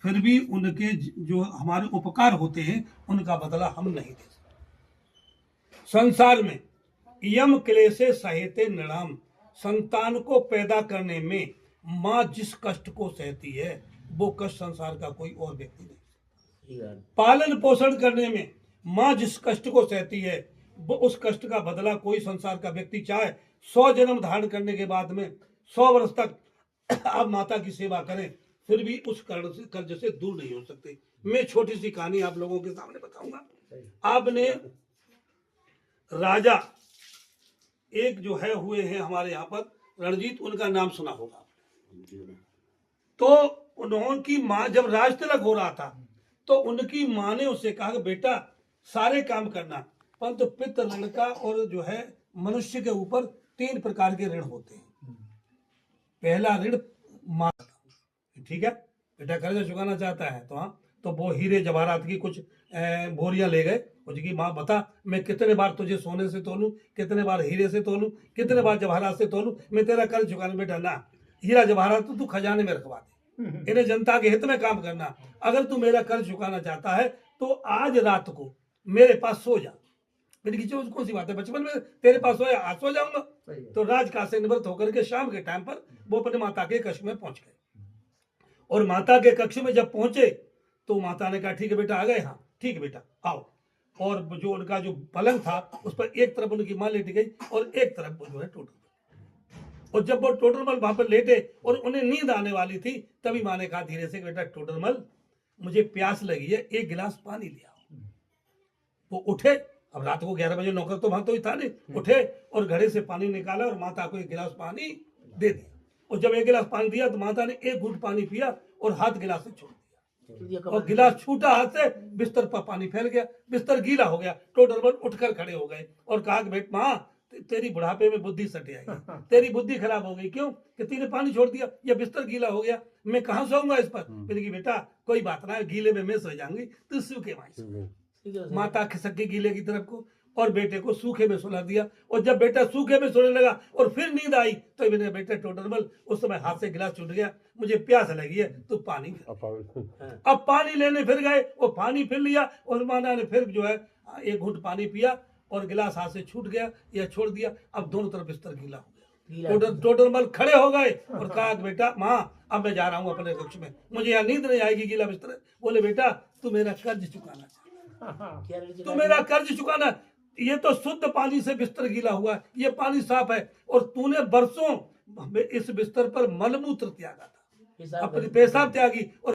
फिर भी उनके जो हमारे उपकार होते हैं उनका बदला हम नहीं दे सकते। संसार में यम क्लेशे सहेते नृणाम, संतान को पैदा करने में माँ जिस कष्ट को सहती है वो कष्ट संसार का कोई और व्यक्ति नहीं। पालन पोषण करने में माँ जिस कष्ट को सहती है वो उस कष्ट का बदला कोई संसार का व्यक्ति चाहे 100 जन्म धारण करने के बाद में 100 वर्ष तक आप माता की सेवा करें फिर भी उस कर्ज से दूर नहीं हो सकते। मैं छोटी सी कहानी आप लोगों के सामने बताऊंगा। आपने राजा एक जो है हुए हैं हमारे यहाँ पर रणजीत, उनका नाम सुना होगा। तो उन्होंने माँ जब राज तिलक हो रहा था तो उनकी माँ ने उससे कहा कि बेटा सारे काम करना, परंतु पितृ ऋण का और जो है मनुष्य के ऊपर 3 प्रकार के ऋण होते हैं। पहला ऋण माँ, ठीक है, बेटा कर्ज चुकाना चाहता है तो हाँ, तो वो हीरे जवाहरात की कुछ बोरियां ले गए। उसकी माँ बता मैं कितने बार तुझे सोने से तोलूं, कितने बार हीरे से तोलूं, कितने बार जवाहरात से तोलूं, मैं तेरा कर्ज चुकाने। बेटा ना, हीरा जवाहरात तो तू खजाने में रखवा दे, इन्हें जनता के हित में काम करना। अगर तू मेरा कर्ज चुकाना चाहता है तो आज रात को मेरे पास सो जा। मैंने कहा कौन सी बात है, बचपन में तेरे पास सोया आज सो जाऊंगा। तो राजकाज से निवृत्त होकर के शाम के टाइम पर वो अपने माता के कक्ष में पहुंच गए। और माता के कक्ष में जब पहुंचे तो माता ने कहा ठीक है बेटा आ गए, हाँ ठीक है बेटा आओ। और जो उनका जो पलंग था उस पर एक तरफ उनकी माँ लेट गई और एक तरफ वो जो है टोटरमल। और जब वो टोटरमल वहां पर लेटे और उन्हें नींद आने वाली थी तभी माँ ने कहा धीरे से बेटा टोटरमल मुझे प्यास लगी है, एक गिलास पानी ले आओ। वो उठे, अब रात को 11 बजे नौकर तो वहां तो ही था नहीं, उठे और घड़े से पानी निकाला और माता को 1 गिलास पानी दे दिया। और जब 1 गिलास पानी दिया तो माता ने 1 घूंट पानी पिया और हाथ गिलास से छोड़ दिया और गिलास छूटा हाथ से, बिस्तर पर पानी फैल गया, बिस्तर गीला हो गया। टोटरमल उठकर खड़े हो गए और कहा कि बेट माँ तेरी बुढ़ापे में बुद्धि सटे आई, तेरी बुद्धि खराब हो गई। क्यों कि तूने पानी छोड़ दिया, या बिस्तर गीला हो गया, मैं कहाँ सोऊंगा इस पर। मैंने कहा बेटा कोई बात ना, गीले में मैं सो जाऊंगी, तू सूखे में। माता खिसक गई गीले की तरफ को और बेटे को सूखे में सुला दिया। और जब बेटा सूखे में सोने लगा और फिर नींद आई तो मैंने बेटे टोटरमल उस समय हाथ से गिलास छूट गया, मुझे प्यास लगी है तो पानी। अब पानी लेने फिर गए, वो पानी फिर लिया और माना ने फिर जो है 1 घूंट पानी पिया और गिलास हाथ से छूट गया या छोड़ दिया। अब दोनों तरफ बिस्तर गीला हो गया। टोटरमल खड़े हो गए और कहा बेटा माँ अब मैं जा रहा हूँ अपने कक्ष में, मुझे यहाँ नींद नहीं आएगी, गीला बिस्तर है। बोले बेटा तू मेरा कर्ज चुकाना, तू मेरा कर्ज चुकाना। ये तो शुद्ध पानी से बिस्तर गीला हुआ है, ये पानी साफ है और तूने बरसों इस बिस्तर पर मलमूत्र त्यागा था, अपनी पेशाब त्यागी और